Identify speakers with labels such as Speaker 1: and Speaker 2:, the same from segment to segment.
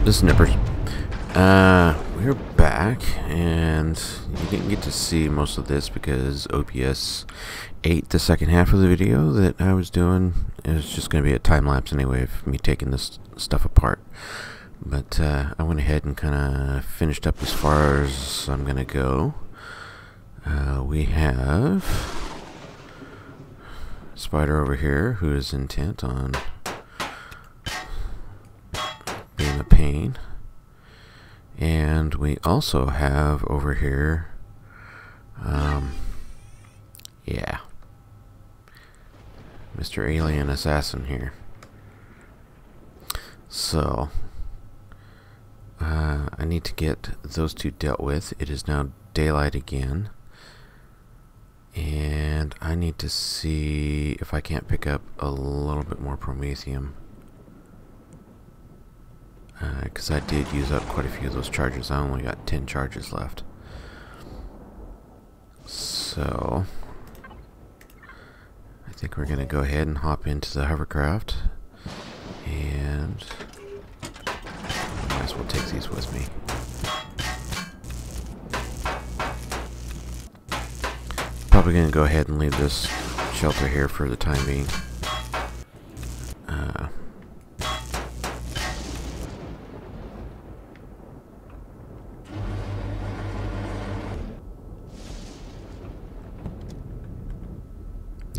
Speaker 1: This is Nipperss. We're back, and you didn't get to see most of this because OBS ate the second half of the video that I was doing. It was just going to be a time lapse anyway of me taking this stuff apart. But I went ahead and kind of finished up as far as I'm going to go. We have Spider over here who is intent on being a pain. And we also have over here, yeah, Mr. Alien Assassin here. So, I need to get those two dealt with. It is now daylight again. And I need to see if I can't pick up a little bit more promethium. Because I did use up quite a few of those charges. I only got 10 charges left. So, I think we're going to go ahead and hop into the hovercraft. And I might as well take these with me. Probably going to go ahead and leave this shelter here for the time being.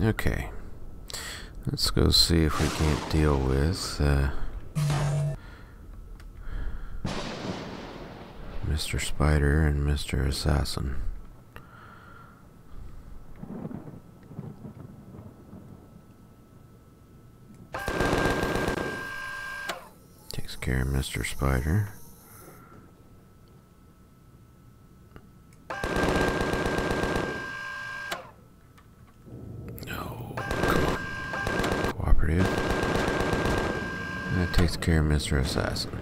Speaker 1: Okay, let's go see if we can't deal with Mr. Spider and Mr. Assassin. Takes care of Mr. Spider. That takes care of Mr. Assassin.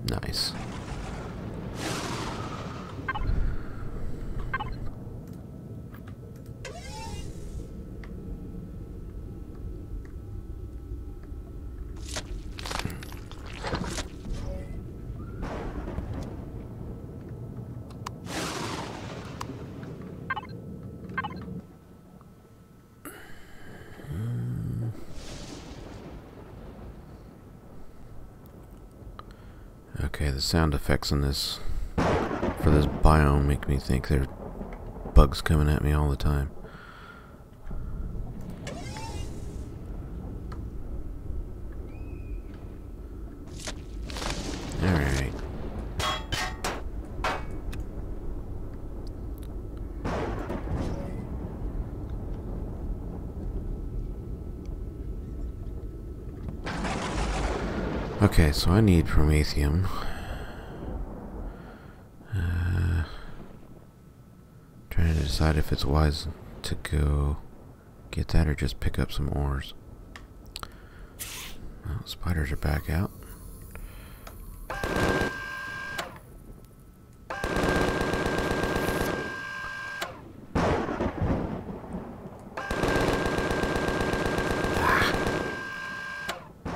Speaker 1: Nice. Okay, the sound effects in this, for this biome, make me think there's bugs coming at me all the time. Alright. Okay, so I need promethium. Trying to decide if it's wise to go get that or just pick up some ores. Well, spiders are back out.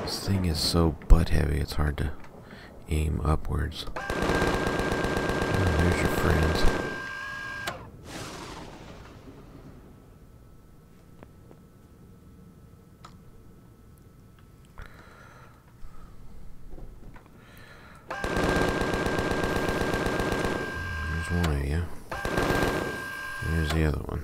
Speaker 1: This thing is so butt heavy, it's hard to aim upwards. Oh, there's your friends. There's one of you. There's the other one.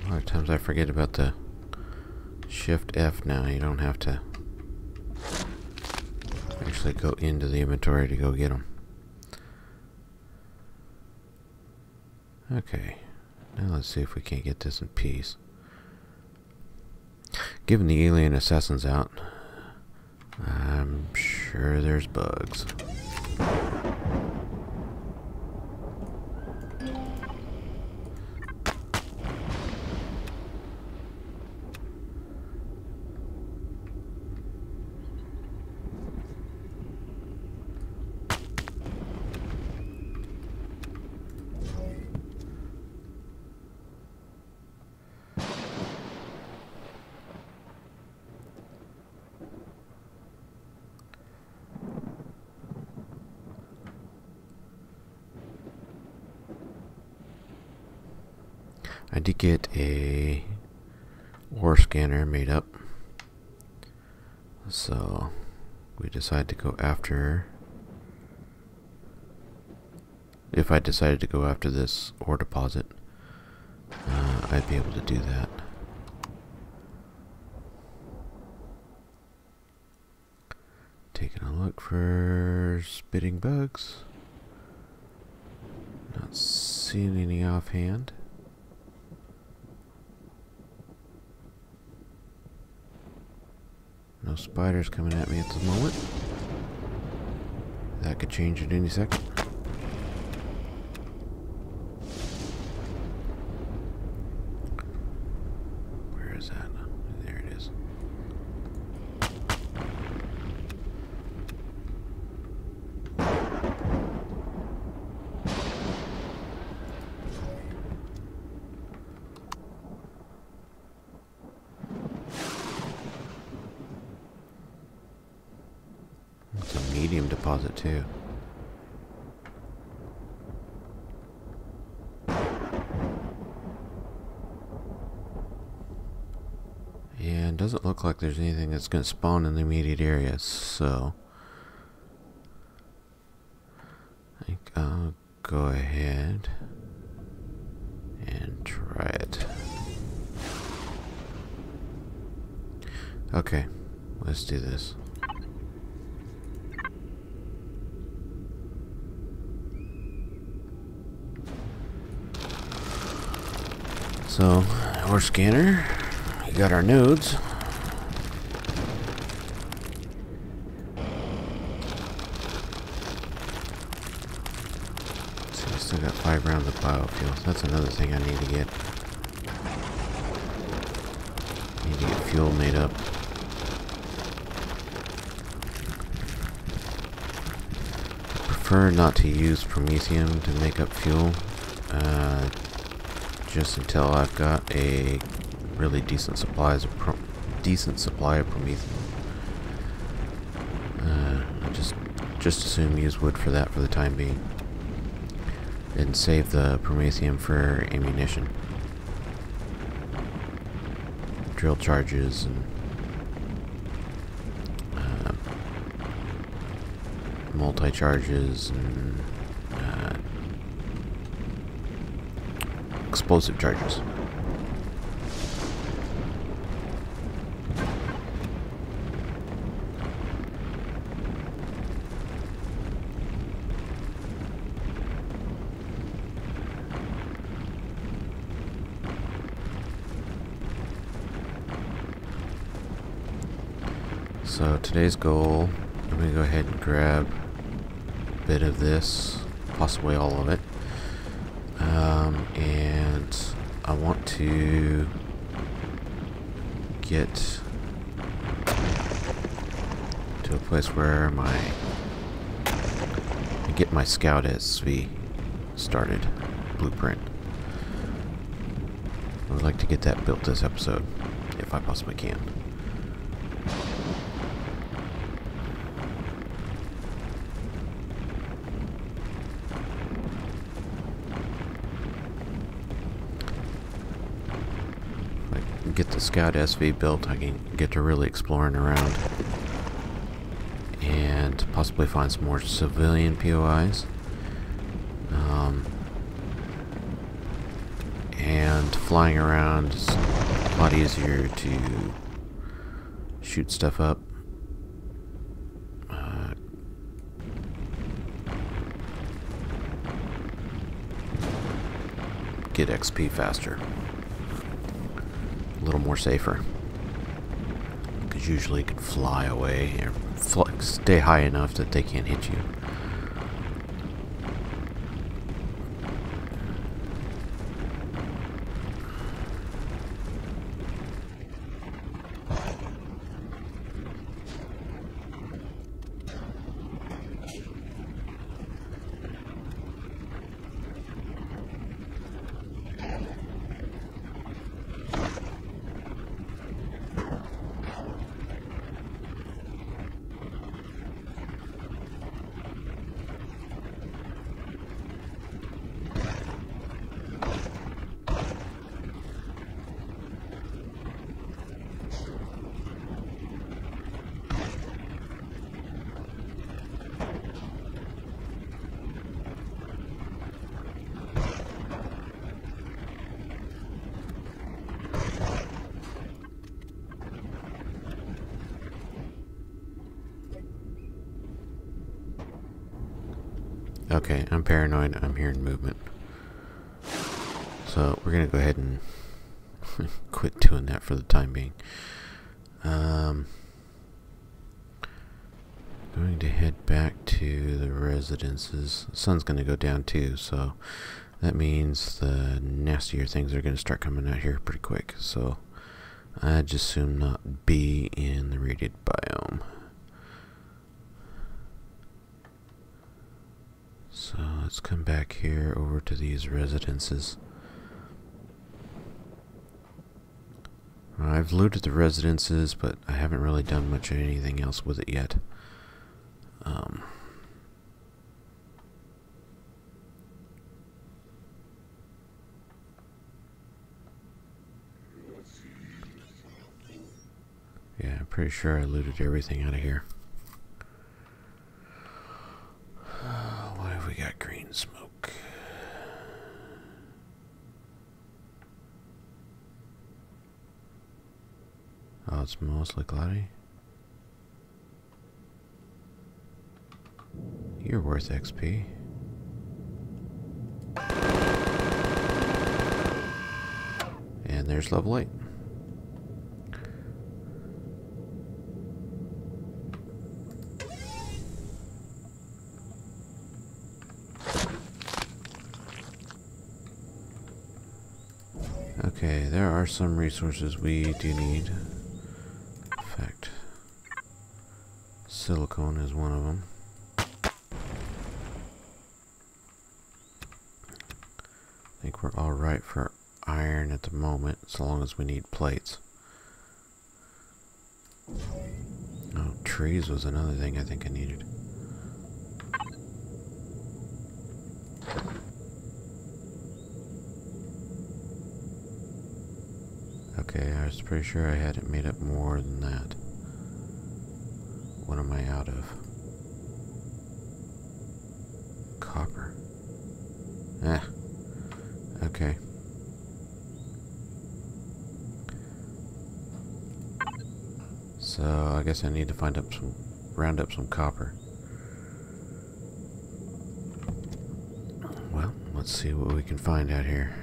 Speaker 1: A lot of times I forget about the Shift F now. You don't have to actually go into the inventory to go get them. Okay, now let's see if we can't get this in peace. Given the alien assassins out, I'm sure there's bugs. I did get a ore scanner made up, so we decided to go after, if I decided to go after this ore deposit, I'd be able to do that. Taking a look for spitting bugs. Not seeing any offhand. No spiders coming at me at the moment. That could change at any second. Where is that? There it is. It's a medium deposit too. And doesn't look like there's anything that's going to spawn in the immediate area, so I think I'll go ahead and try it. Okay, let's do this. So, our scanner, we got our nodes. See, we still got 5 rounds of biofuel. That's another thing I need to get. Need to get fuel made up. I prefer not to use promethium to make up fuel. Just until I've got a really decent supply of promethium. I just assume use wood for that for the time being, and save the promethium for ammunition, drill charges, and multi-charges, and explosive charges. So today's goal, I'm going to go ahead and grab a bit of this, possibly all of it. And I want to get to a place where I get my Scout SV started, blueprint. I would like to get that built this episode, if I possibly can. Get the Scout SV built, I can get to really exploring around and possibly find some more civilian POIs, and flying around is a lot easier to shoot stuff up. Get XP faster. A little more safer, because usually you can fly away or stay high enough that they can't hit you. Okay, I'm paranoid. I'm hearing movement. So we're gonna go ahead and quit doing that for the time being. Going to head back to the residences. The sun's gonna go down too, so that means the nastier things are gonna start coming out here pretty quick. So I'd just soon not be in the radiated biome. So let's come back here over to these residences. I've looted the residences, but I haven't really done much of anything else with it yet. Yeah, I'm pretty sure I looted everything out of here. Why have we got green smoke? Oh, it's mostly cloudy. You're worth XP. And there's level 8. Okay, there are some resources we do need. In fact, silicone is one of them. I think we're all right for iron at the moment, as long as we need plates. Oh, trees was another thing I think I needed. Okay, I was pretty sure I hadn't made up more than that. What am I out of? Copper. Okay. So I guess I need to round up some copper. Well, let's see what we can find out here.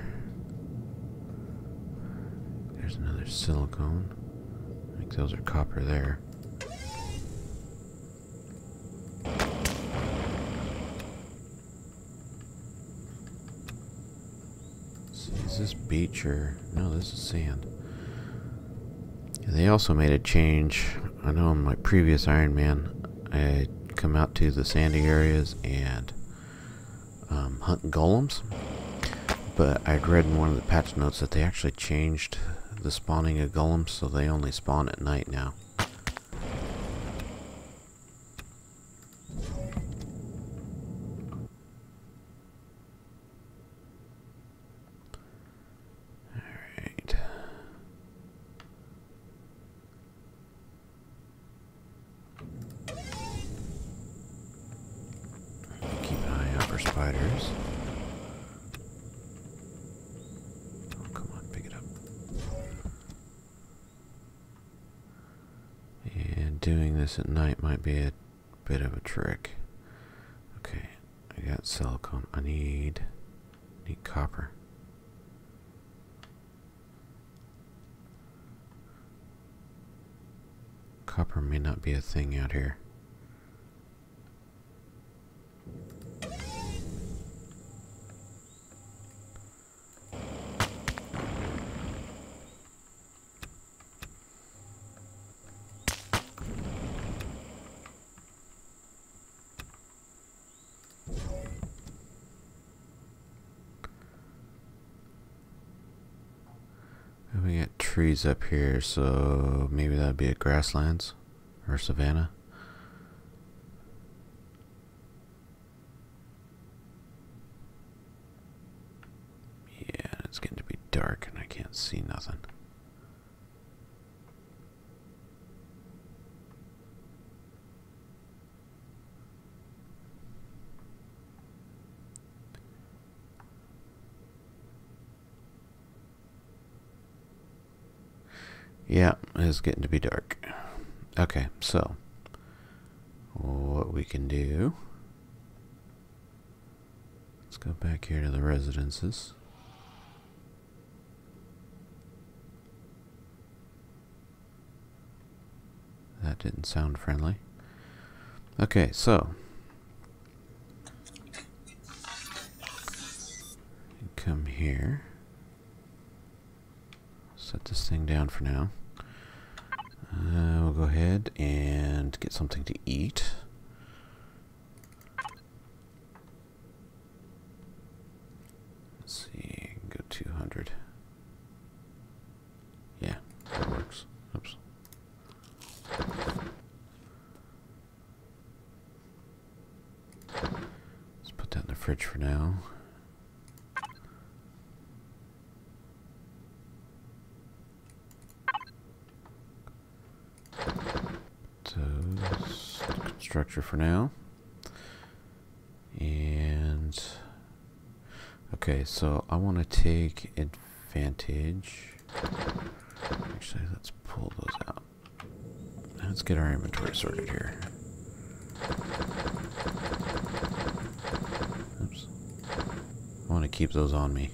Speaker 1: There's another silicone. I think those are copper there. See, is this beach or... No, this is sand. They also made a change. I know in my previous Ironman, I'd come out to the sandy areas and hunt golems. But I'd read in one of the patch notes that they actually changed the spawning of golems, so they only spawn at night now. Alright. Keep an eye out for spiders. Doing this at night might be a bit of a trick. Okay, I got silicone. I need copper. Copper may not be a thing out here. We got trees up here, so maybe that'd be a grasslands or savanna. Yeah, it's getting to be dark and I can't see nothing. Yeah, it's getting to be dark. Okay, so what we can do Let's go back here to the residences. That didn't sound friendly. Okay, so come here. Set this thing down for now. We'll go ahead and get something to eat. Let's see, go 200. Yeah, that works. Oops. Let's put that in the fridge for now. Those structure for now. And okay, so I want to take advantage. Actually, let's pull those out. Let's get our inventory sorted here. Oops. I want to keep those on me.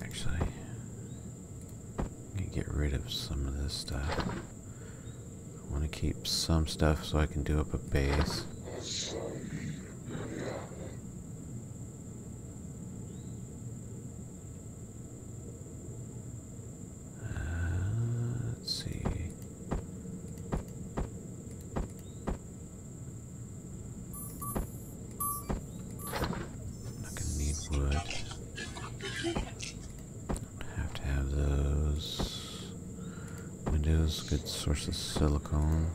Speaker 1: Actually, I'm gonna get rid of some of this stuff. I want to keep some stuff so I can do up a base. Let's see. I'm not gonna need wood. Have to have those. Windows, good source of silicone.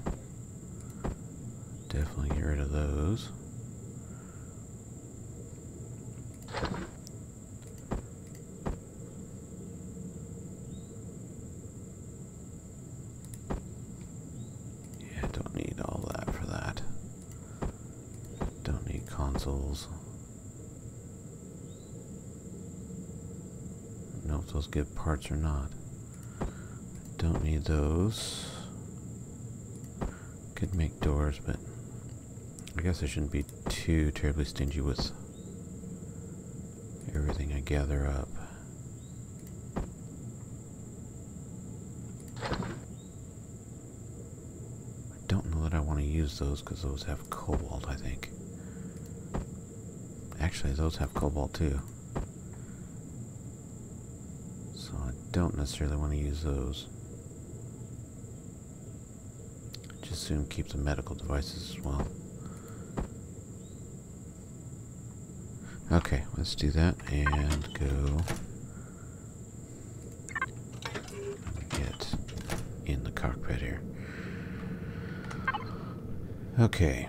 Speaker 1: Definitely get rid of those. Yeah, don't need all that for that. Don't need consoles. Don't know if those give parts or not. Don't need those. Could make doors, but I guess I shouldn't be too terribly stingy with everything I gather up. I don't know that I want to use those because those have cobalt, I think. Actually, those have cobalt too. So I don't necessarily want to use those. Just soon keep the medical devices as well. Okay, let's do that and go get in the cockpit here. Okay.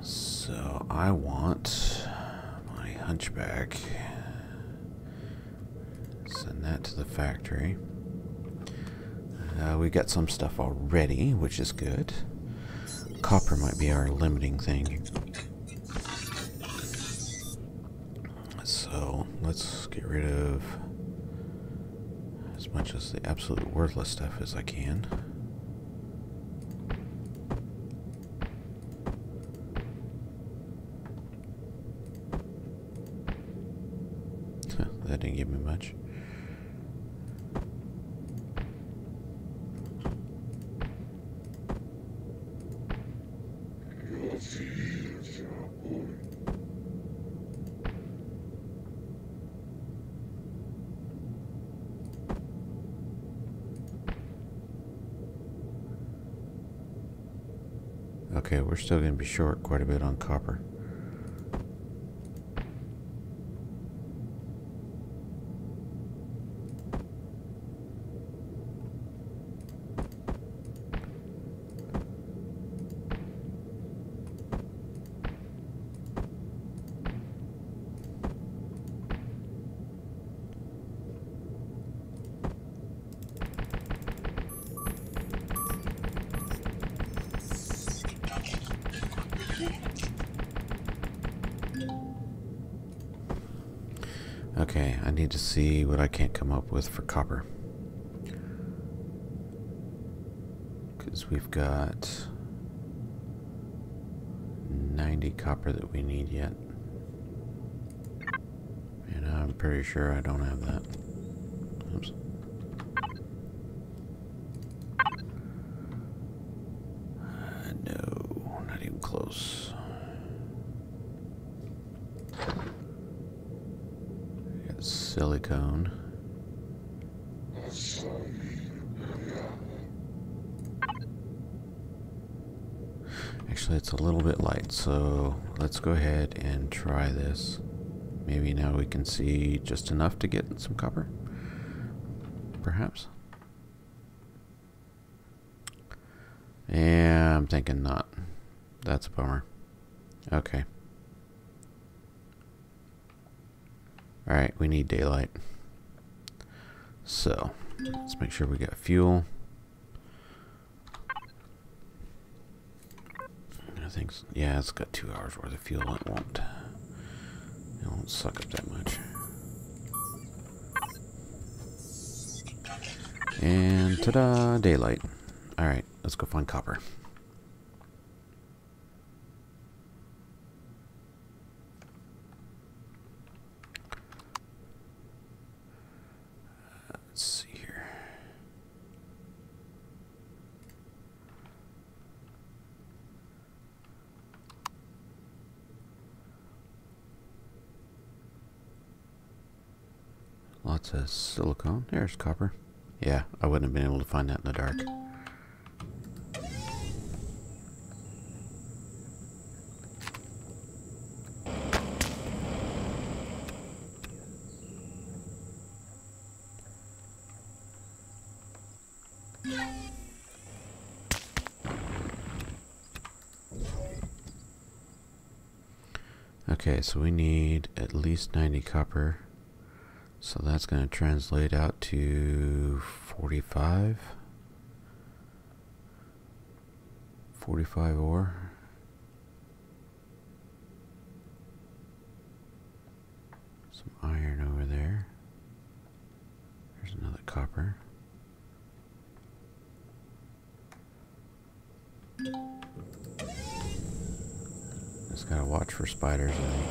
Speaker 1: So I want my hunchback. Send that to the factory. We got some stuff already, which is good. Copper might be our limiting thing. So let's get rid of as much of the absolute worthless stuff as I can. That didn't give me much. Okay, we're still going to be short quite a bit on copper. Okay, I need to see what I can't come up with for copper. Because we've got 90 copper that we need yet. And I'm pretty sure I don't have that. Oops. No, not even close. We got silicone. Actually, it's a little bit light, so let's go ahead and try this. Maybe now we can see just enough to get some copper, perhaps. Yeah, I'm thinking not. That's a bummer. Okay. Alright, we need daylight. So, let's make sure we got fuel. I think, yeah, it's got 2 hours worth of fuel. It won't suck up that much. And ta-da, daylight. Alright, let's go find copper. Let's see here. Lots of silicone. There's copper. Yeah, I wouldn't have been able to find that in the dark. Okay, so we need at least 90 copper. So that's going to translate out to 45 ore. Some iron over there. There's another copper. Just gotta watch for spiders, I think.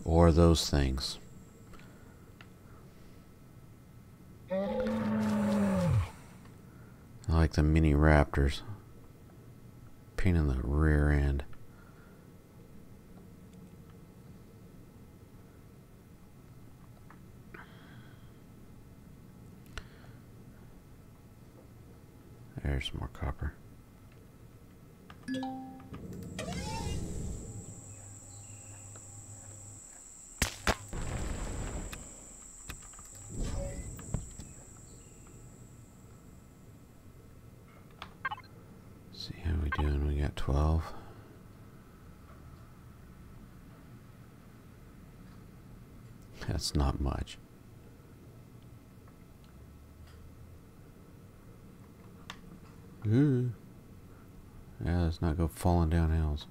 Speaker 1: Or those things. I like the mini raptors. Pain in the rear end. There's some more copper. See how we doing? We got 12. That's not much. Ooh. Yeah, let's not go falling down hills.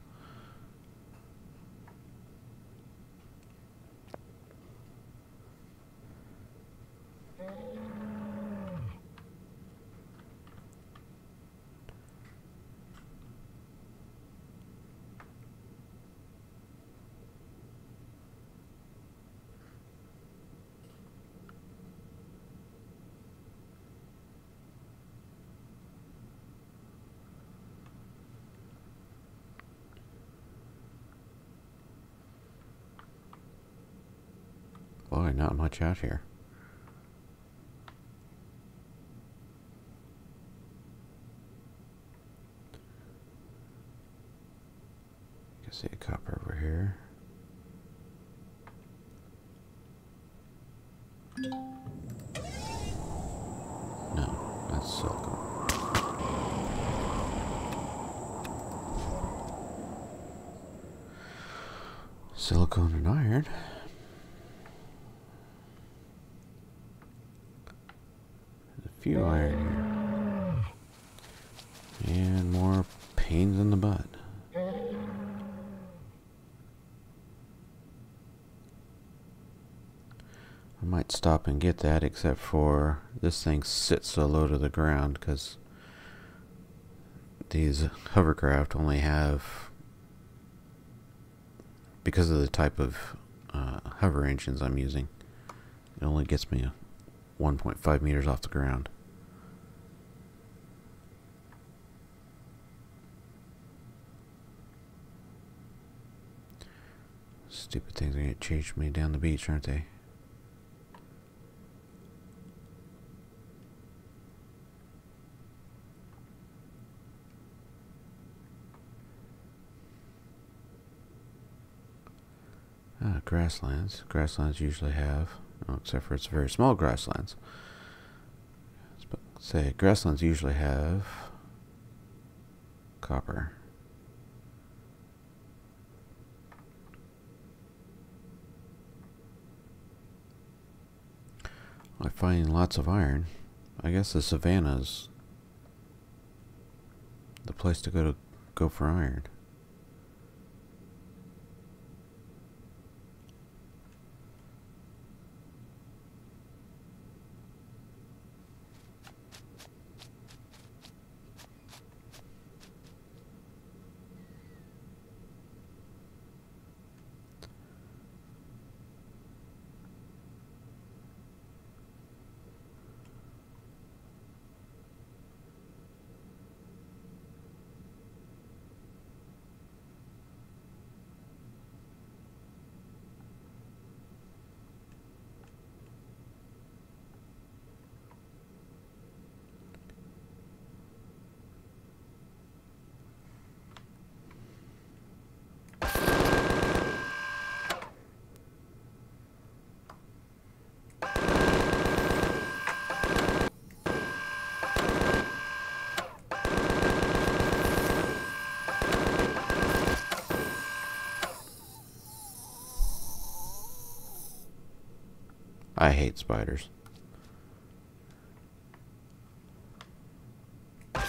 Speaker 1: Boy, not much out here. You can see a copper over here. No, that's silicone. Silicone and iron. Few iron here. stop and get that, except for this thing sits so low to the ground because these hovercraft only have, because of the type of hover engines I'm using, it only gets me 1.5 meters off the ground. Stupid things are going to chase me down the beach, aren't they? Grasslands. Grasslands usually have, except for it's very small grasslands. Say, grasslands usually have copper. I find lots of iron. I guess the savannah's the place to go for iron. I hate spiders. I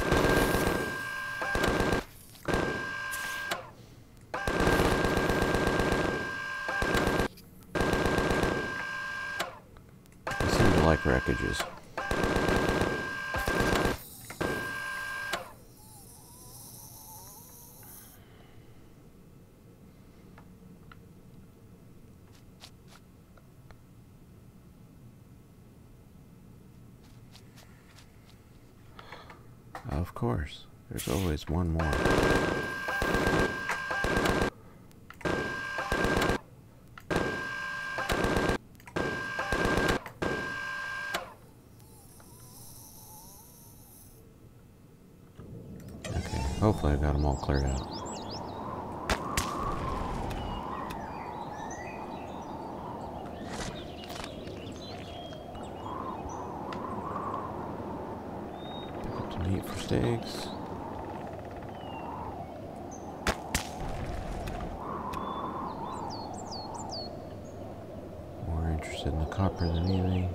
Speaker 1: seem to like wreckages. Of course, there's always one more. Okay, hopefully I got them all cleared out. Meat for steaks. More interested in the copper than anything.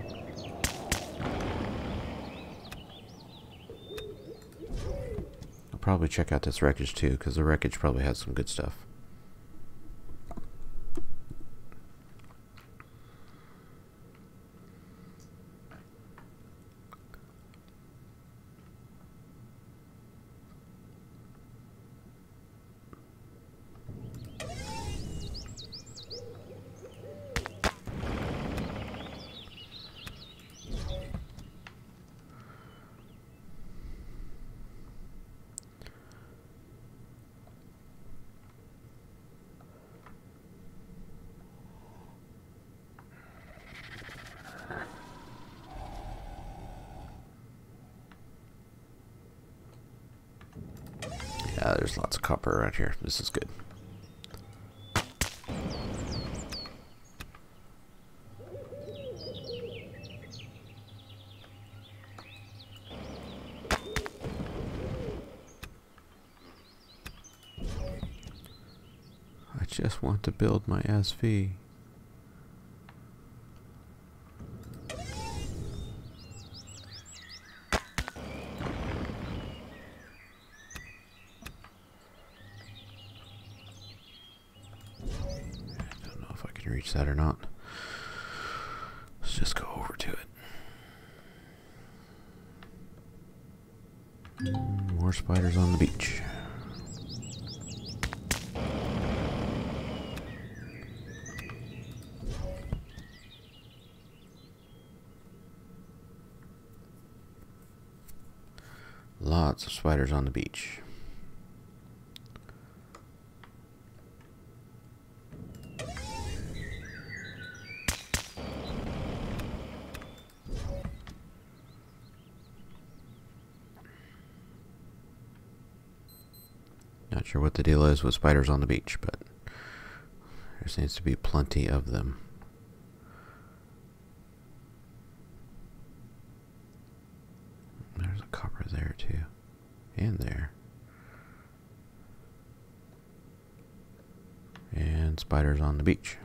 Speaker 1: I'll probably check out this wreckage too, because the wreckage probably has some good stuff. Yeah, there's lots of copper around here. This is good. I just want to build my SV. Reach that or not. Let's just go More spiders on the beach. Lots of spiders on the beach. Not sure what the deal is with spiders on the beach, but there seems to be plenty of them. There's a copper there too, and there. And spiders on the beach.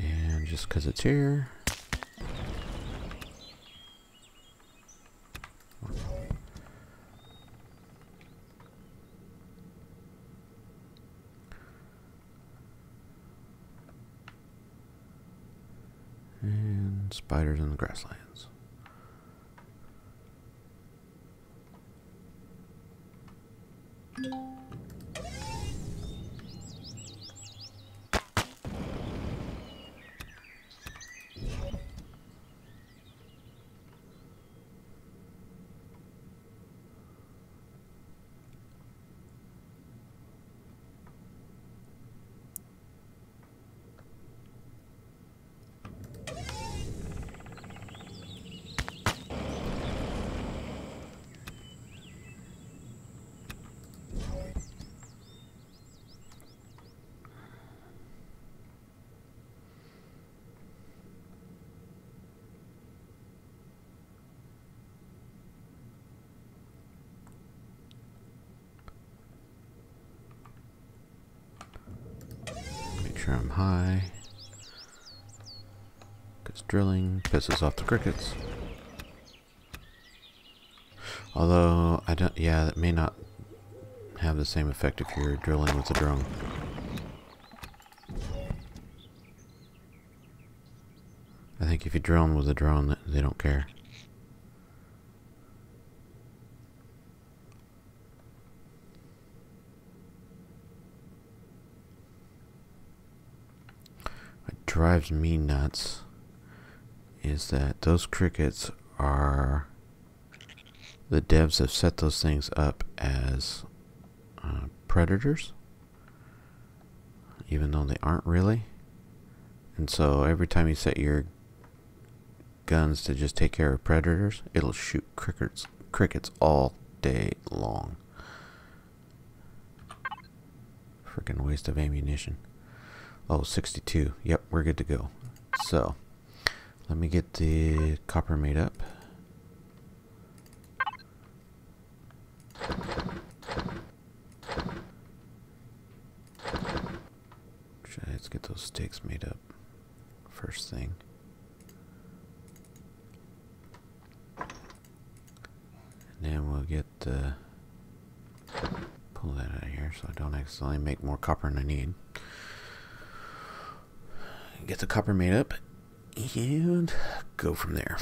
Speaker 1: And just because it's here. And spiders in the grasslands. I'm high, because drilling pisses off the crickets. Although I don't, yeah, that may not have the same effect if you're drilling with a drone. I think if you drill with a drone, they don't care. Drives me nuts is that those crickets are, the devs have set those things up as predators, even though they aren't really. And so every time you set your guns to just take care of predators, it'll shoot crickets all day long. Freaking waste of ammunition. Oh, 62. Yep, we're good to go. So, let me get the copper made up. Let's get those stakes made up first thing. And then we'll get the... pull that out of here so I don't accidentally make more copper than I need. Get the copper made up and go from there.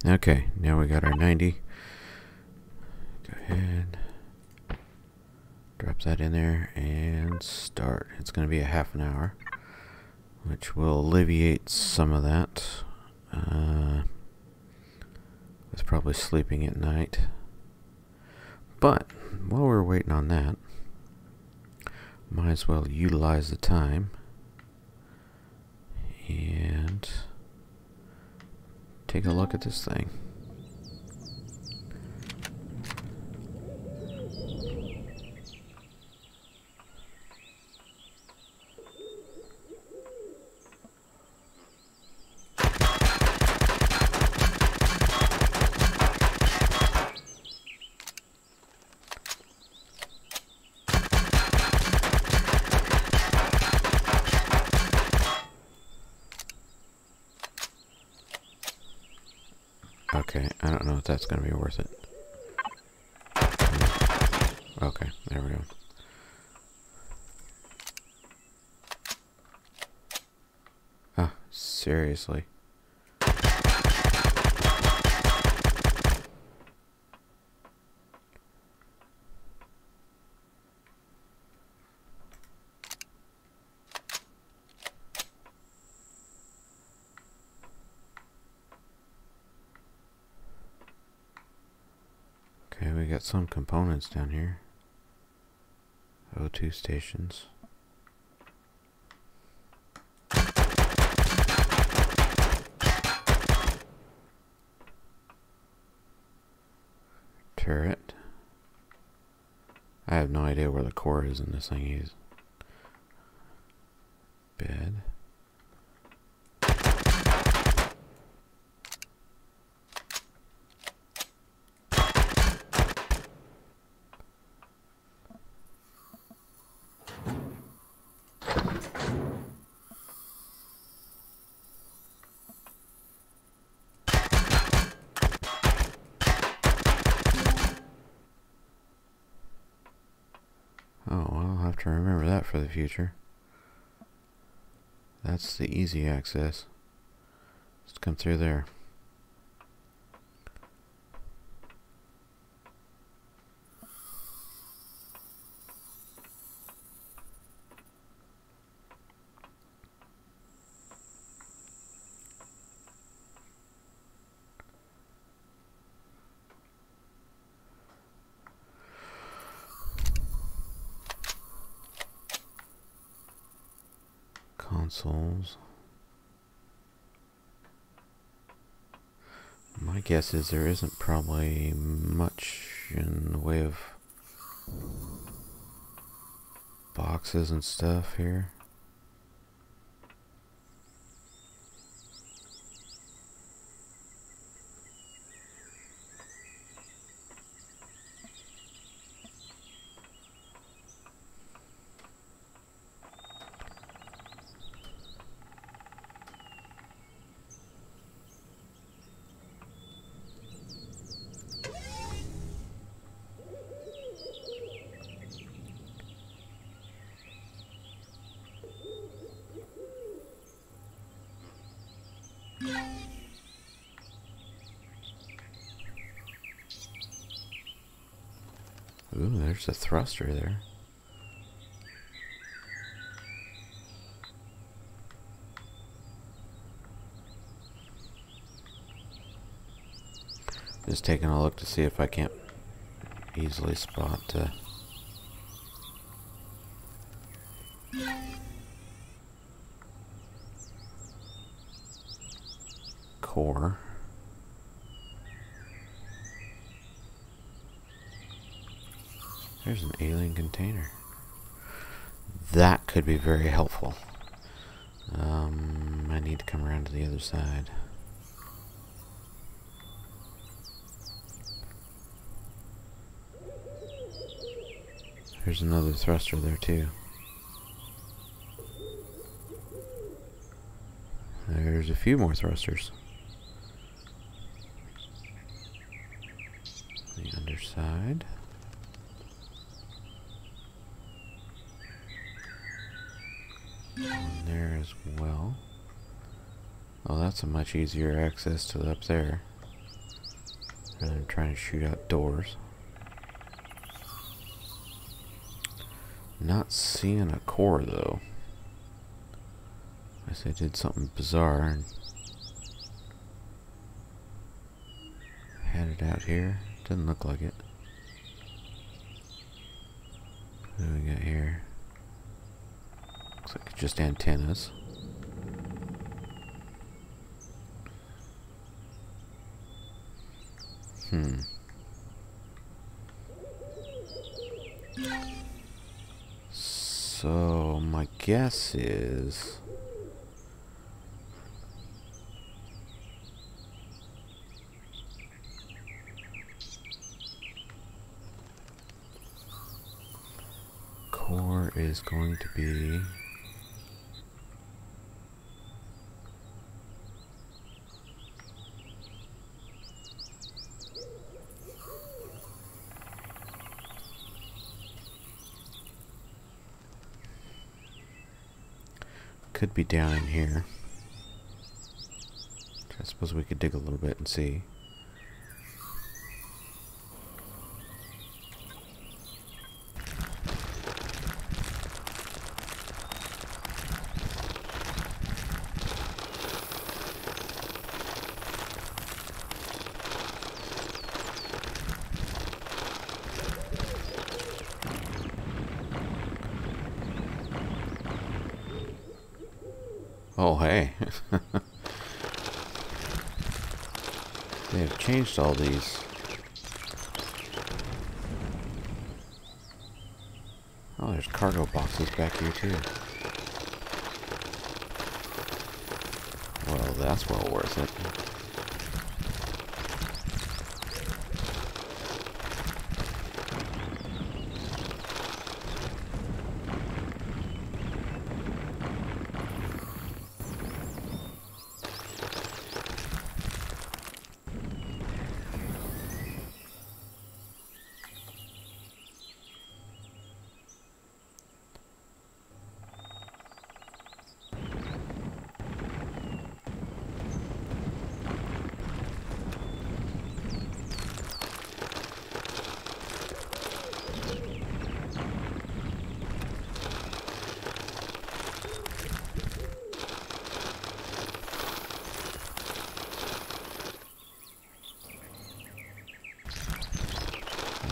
Speaker 1: Okay, now we got our 90. Go ahead, drop that in there and start. It's going to be a half an hour, which will alleviate some of that. With probably sleeping at night. But while we're waiting on that, might as well utilize the time and take a look at this thing. Okay, I don't know if that's going to be worth it. Okay, there we go. Ah, seriously. Okay, we got some components down here. O2 stations. Turret. I have no idea where the core is in this thing is. Bed. Oh, well, I'll have to remember that for the future. That's the easy access. Just come through there. Consoles. My guess is there isn't probably much in the way of boxes and stuff here. Ooh, there's a thruster there. Just taking a look to see if I can't easily spot core. There's an alien container. That could be very helpful. I need to come around to the other side. There's another thruster there too. There's a few more thrusters. The underside. One there as well. Oh, that's a much easier access to up there, rather than trying to shoot out doors. Not seeing a core though. I guess I did something bizarre and had it out here. Doesn't look like it. What do we got here? Looks like just antennas. So my guess is core is going to be could be down in here. I suppose we could dig a little bit and see. Oh, hey. They have changed all these. Oh, there's cargo boxes back here, too. Well, that's well worth it.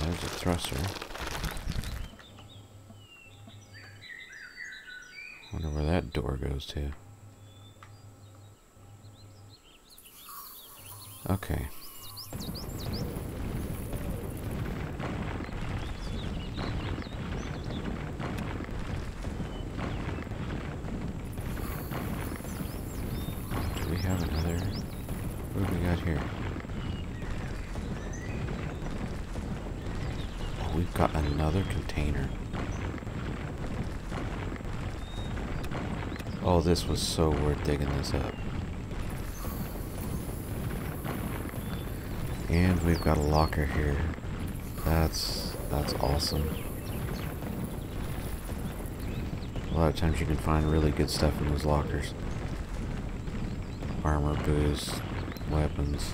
Speaker 1: There's a thruster. Wonder where that door goes to. Okay. Do we have another? What do we got here? We've got another container. Oh, this was so worth digging this up. And we've got a locker here. That's awesome. A lot of times you can find really good stuff in those lockers. Armor boost, weapons.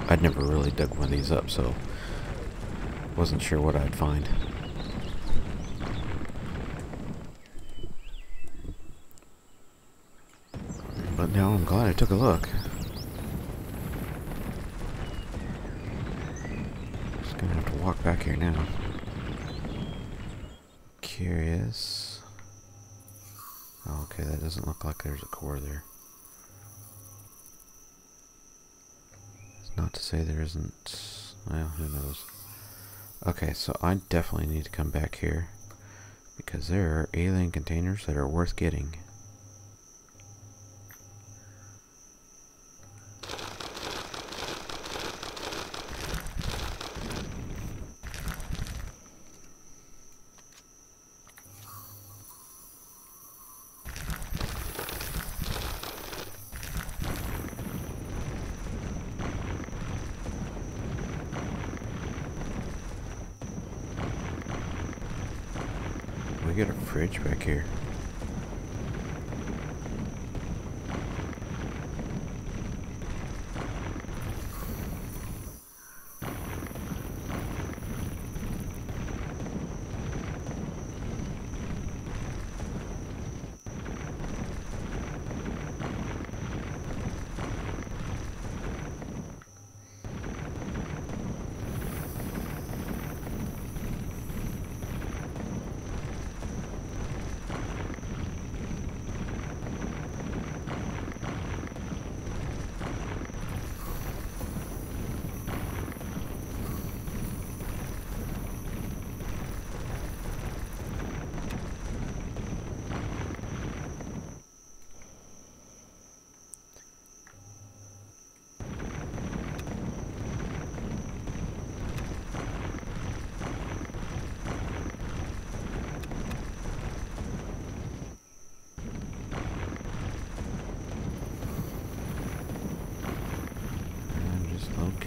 Speaker 1: I'd never really dug one of these up, so wasn't sure what I'd find. But now I'm glad I took a look. Just gonna have to walk back here now. Curious. Oh, okay, that doesn't look like there's a core there. Not to say there isn't. Well, who knows. Okay, so I definitely need to come back here because there are alien containers that are worth getting. We got a fridge back here.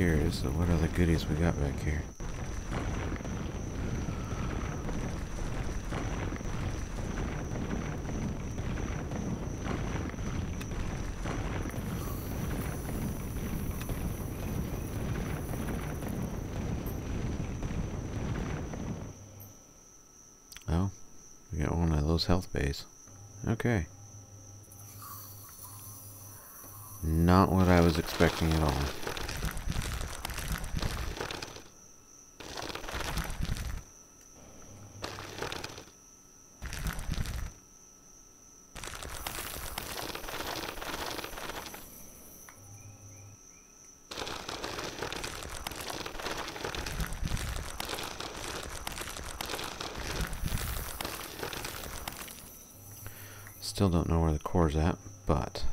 Speaker 1: curious of what other goodies we got back here. Oh, we got one of those health bays. Okay. Not what I was expecting at all. Still don't know where the core's at, but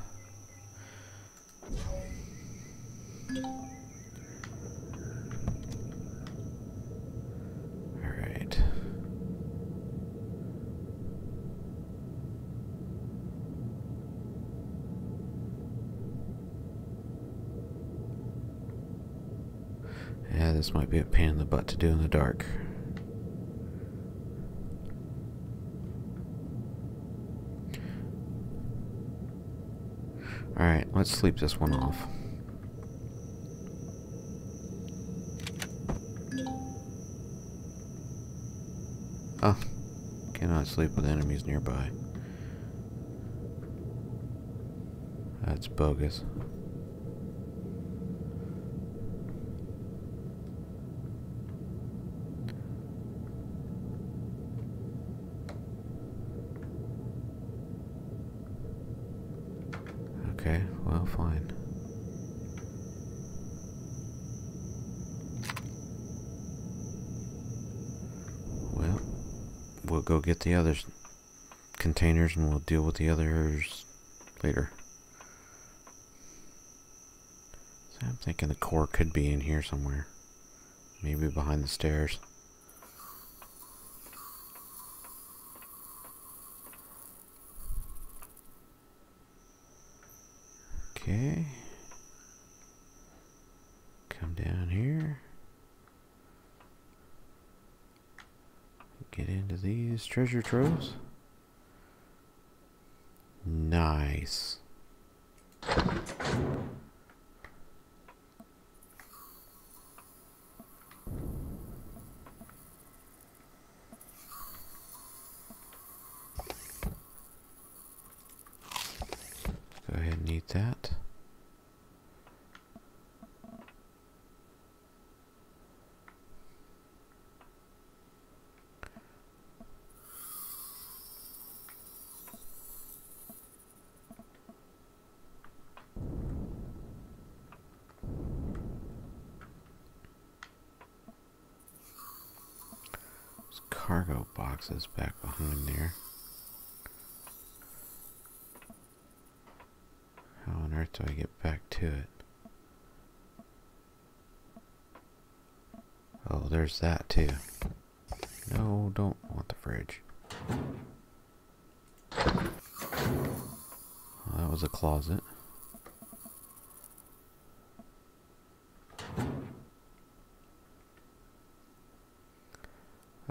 Speaker 1: alright. Yeah, this might be a pain in the butt to do in the dark. Alright, let's sleep this one off. Oh, cannot sleep with enemies nearby. That's bogus. Okay, well, fine. Well, we'll go get the other containers and we'll deal with the others later. So I'm thinking the core could be in here somewhere. Maybe behind the stairs. Okay. Come down here. Get into these treasure troves. Nice. Go ahead and eat that. There's cargo boxes back behind there. How on earth do I get back to it? Oh, there's that too. No, don't want the fridge. Well, that was a closet.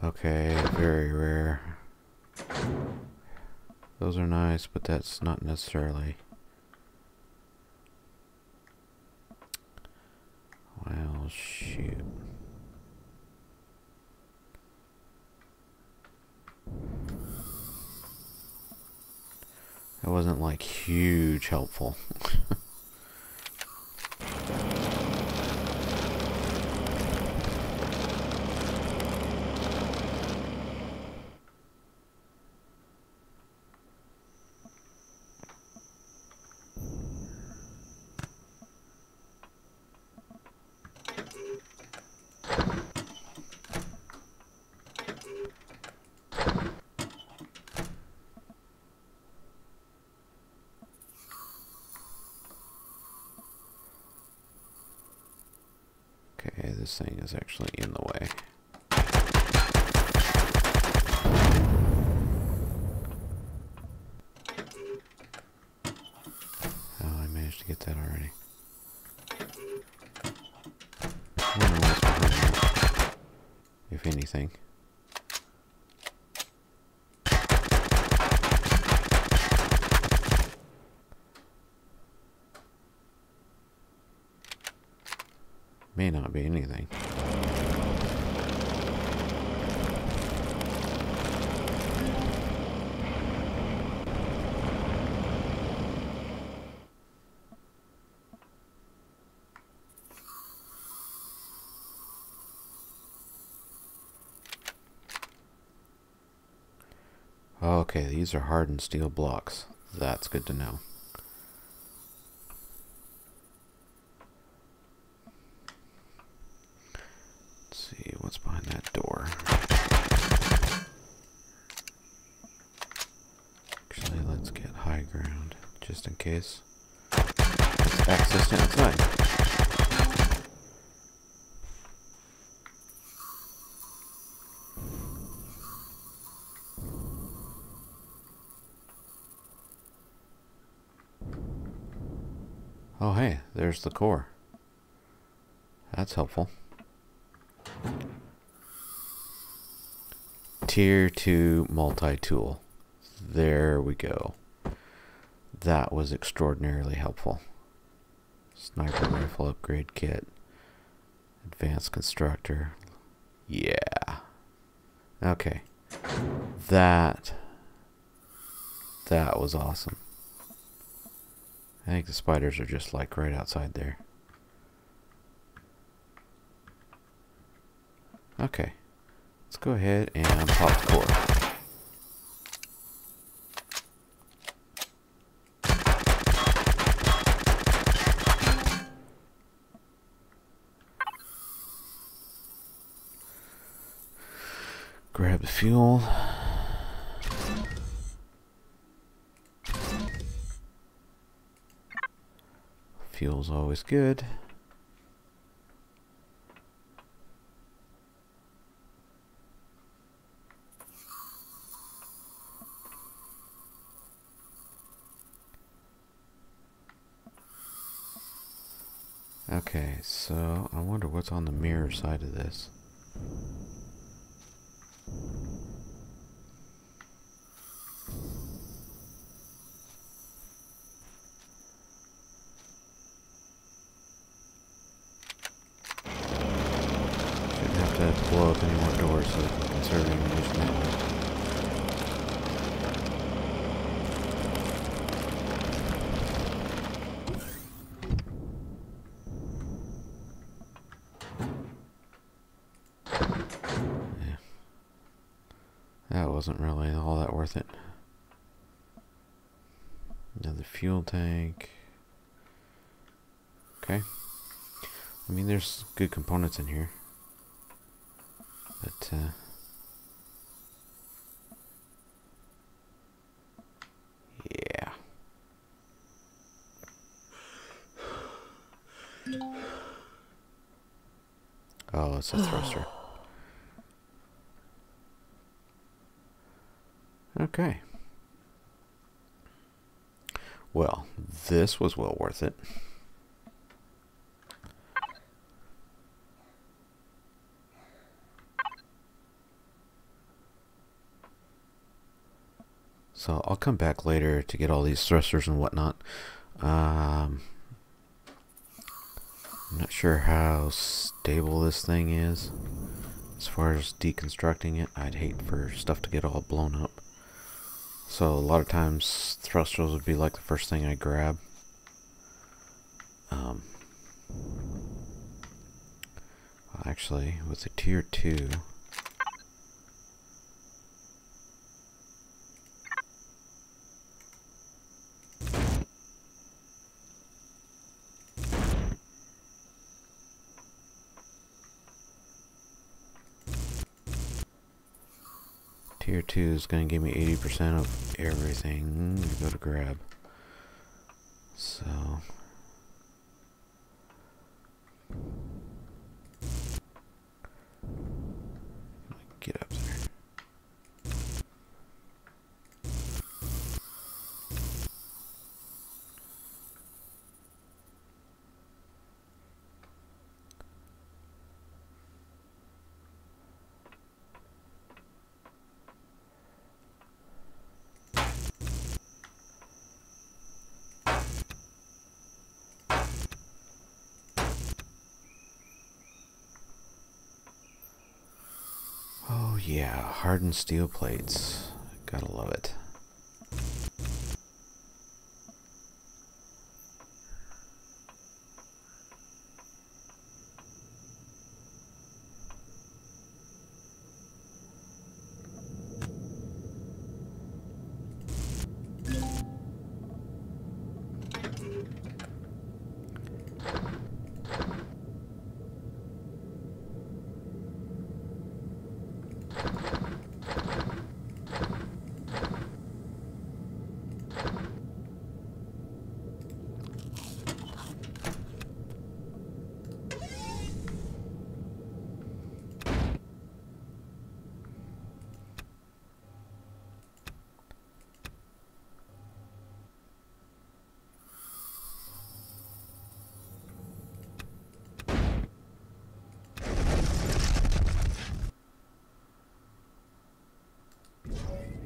Speaker 1: Okay, very rare. Those are nice, but that's not necessarily... Well, shoot. That wasn't like huge helpful. Okay, this thing is actually in the way. Oh, I managed to get that already. if anything. May not be anything. Okay, these are hardened steel blocks. That's good to know. Let's see what's behind that door. Actually, let's get high ground just in case. Let's access to outside. Oh hey, there's the core. That's helpful. Tier 2 multi-tool. There we go. That was extraordinarily helpful. Sniper rifle upgrade kit. Advanced constructor. Yeah. Okay. That was awesome. I think the spiders are just like right outside there. Okay. Let's go ahead and pop the core. Grab the fuel. Fuel's always good. Okay, so I wonder what's on the mirror side of this. Shouldn't have to blow up any more doors so we can conserve ammunition that way. That wasn't really all that worth it. Another fuel tank. Okay. I mean, there's good components in here. But, yeah. Oh, it's a thruster. Okay. Well, this was well worth it. So I'll come back later to get all these thrusters and whatnot. I'm not sure how stable this thing is. As far as deconstructing it, I'd hate for stuff to get all blown up. So a lot of times thrusters would be like the first thing I grab. Actually, with the tier 2, Tier 2 is going to give me 80% of everything to go to grab. So get up there. yeah, hardened steel plates. Gotta love it.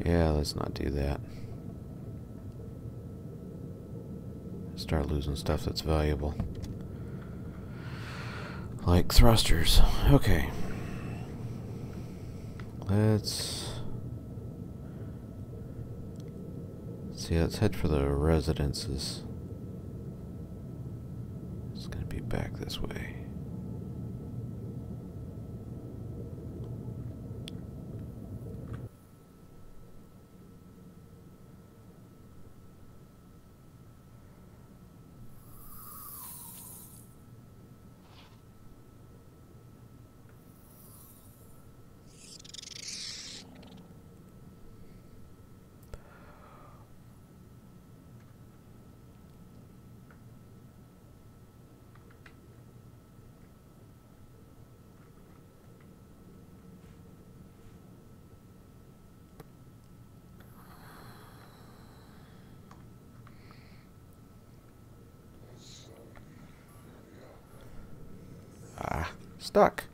Speaker 1: Yeah, let's not do that. Start losing stuff that's valuable. Like thrusters. Okay. Let's see, let's head for the residences. It's gonna be back this way. Stuck.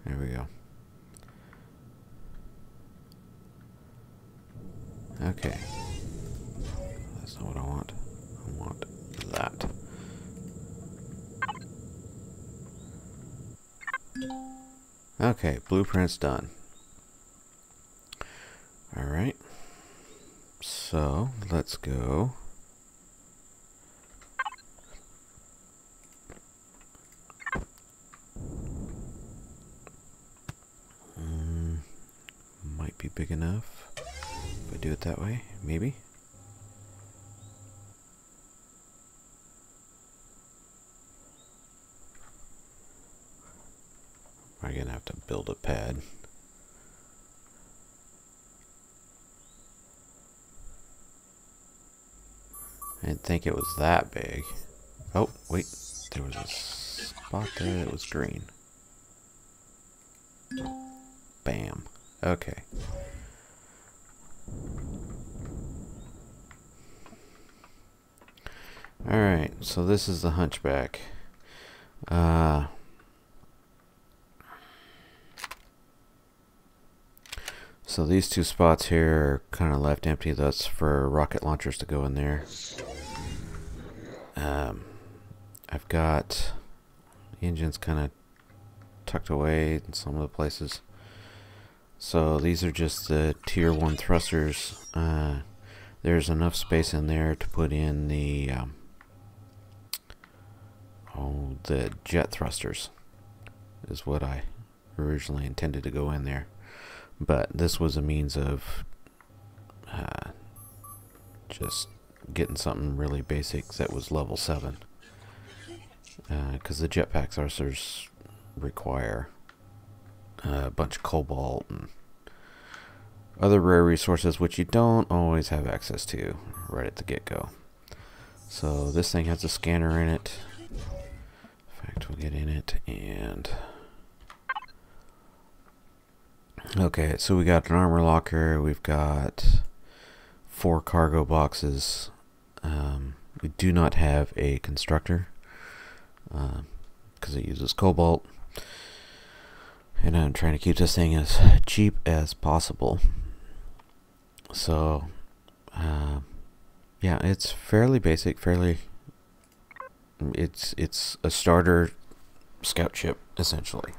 Speaker 1: There we go. Okay. That's not what I want. I want that. Okay, blueprint's done. Alright. So, let's go. Might be big enough if I do it that way, maybe. I'm gonna have to build a pad. I didn't think it was that big. Oh, wait, there was a spot there that was green. Bam. Okay. Alright, so this is the Hunchback. So these two spots here are kind of left empty. That's for rocket launchers to go in there. I've got the engines kind of tucked away in some of the places. So these are just the tier 1 thrusters. There's enough space in there to put in the jet thrusters is what I originally intended to go in there. But this was a means of just getting something really basic that was level 7. Because the jetpack thrusters require a bunch of cobalt and other rare resources which you don't always have access to right at the get-go. So this thing has a scanner in it. In fact, we'll get in it and... Okay, so we got an armor locker, we've got 4 cargo boxes. We do not have a constructor because it uses cobalt, and I'm trying to keep this thing as cheap as possible. So yeah, it's fairly basic, it's a starter scout ship essentially.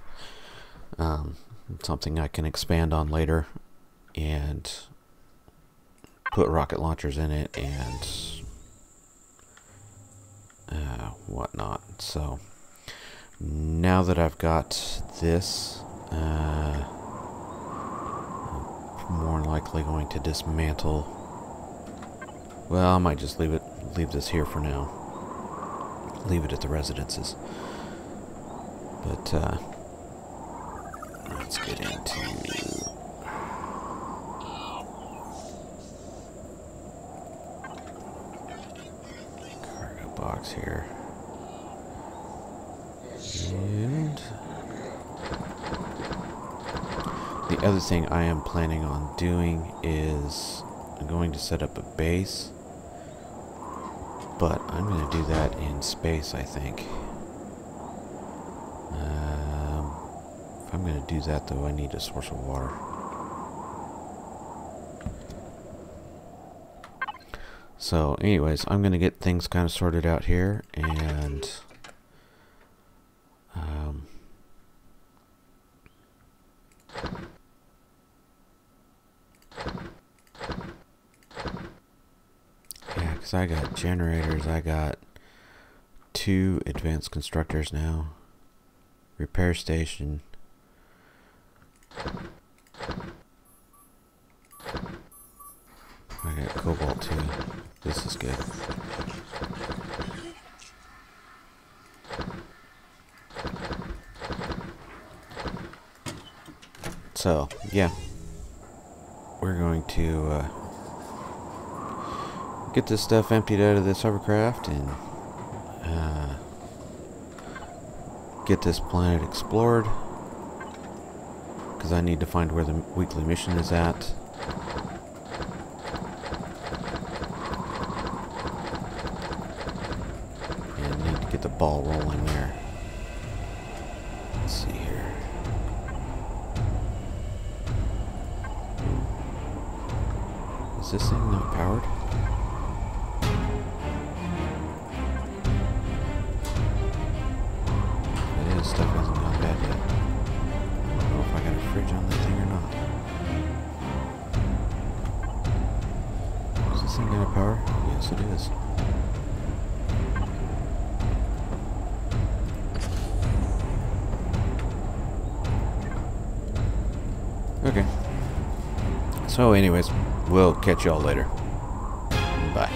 Speaker 1: something I can expand on later and put rocket launchers in it and whatnot. So now that I've got this, I'm more than likely going to dismantle. Well, I might just leave this here for now. Leave it at the residences. But let's get into cargo box here. And the other thing I am planning on doing is I'm going to set up a base, but I'm going to do that in space, I think. If I'm going to do that, though, I need a source of water. So, anyways, I'm going to get things kind of sorted out here, and yeah, because I got generators, I got 2 advanced constructors now, repair station. I got cobalt too. This is good. So, yeah. We're going to get this stuff emptied out of this hovercraft and get this planet explored, because I need to find where the weekly mission is at. And need to get the ball rolling there. Let's see here. Is this thing not powered? It is. Stuff hasn't gone bad yet. I don't know if I got a fridge on that thing or not. Is this thing got a power? Yes, it is. Okay. So anyways, we'll catch y'all later. Bye.